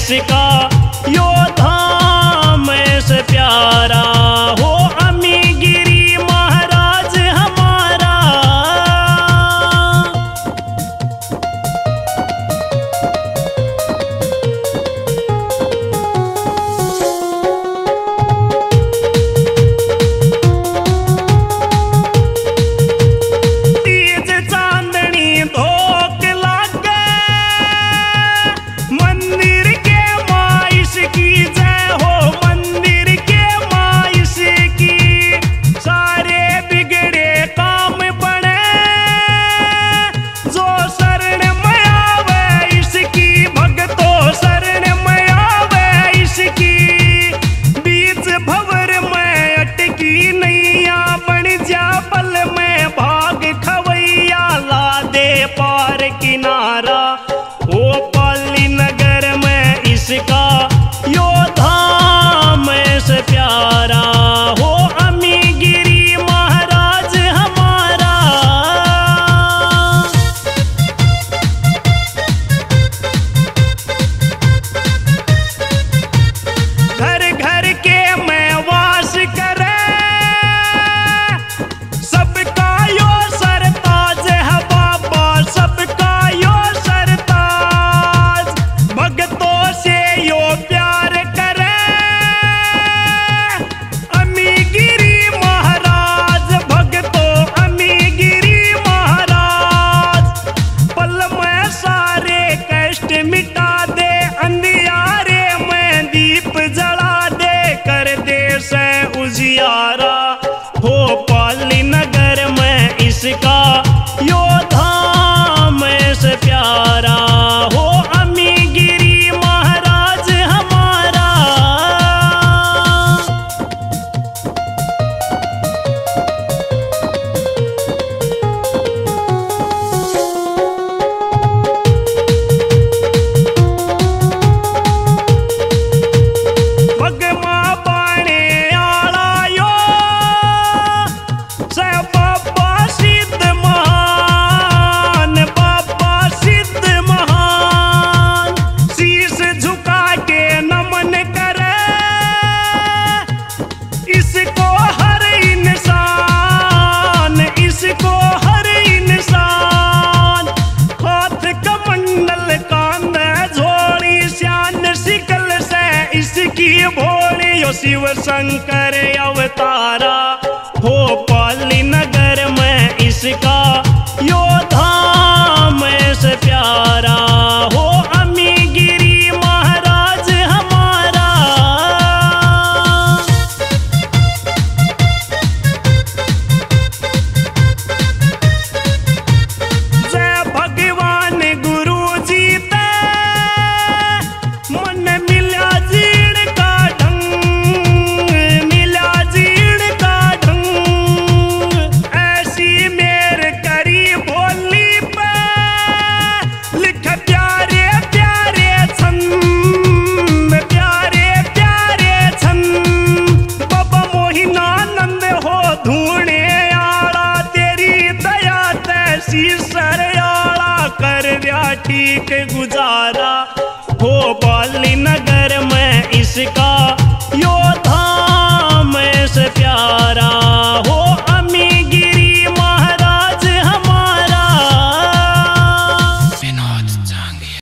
इसका यो धाम से प्यारा हो अमीगिरी महाराज हमारा। तीज चांदनी धोक लागे मंदिर के माइस की जय हो, मंदिर के माइस की। सारे बिगड़े काम बने जो शरण में आवे इसकी, भक्तों शरण में आवे इसकी। बीच भंवर में अटकी नैया बन जा पल में भाग खवैया, ला दे पार किनारा ओ पाली नगर में इसका यो धाम से प्यारा हो अमीगिरी महाराज हमारा। घर घर के मैं वास करे सबका यो सरताज है बाबा, सबका यो सरताज। भक्तों से यो प्यार करे अमीगिरी महाराज, भक्तों अमीगिरी महाराज। पल में सारे कष्ट मिटा दे, अंधियारे में दीप जला दे, कर दे से उजियारा हो पाली नगर में इसका यो धाम से प्यारा हो अमीगिरी महाराज हमारा। भगमा बाणे आला यो से बाबा सिद्ध महान, बाबा सिद्ध महान। शीश झुका के नमन करे इसको हर इंसान, इसको हर इंसान। हाथ कमंडल कांध झोली श्यान शिकल से इसकी भोली, यो शिव शंकर अवतारा हो पाली नगर में इसका यो धाम से प्यारा हो अमीगिरी महाराज हमारा। जय भगवान गुरु जी ते मन मिला जीण का ढंग, मिला जीण का ढंग। ऐसी मेर करी बोली पे लिख प्यारे प्यारे छंद, प्यारे प्यारे छंद। बाबा मोहिनानंद हो धूणे आला, तेरी दया तैसी सरयाला, कर दिया ठीक गुजारा हो पाली नगर में इसका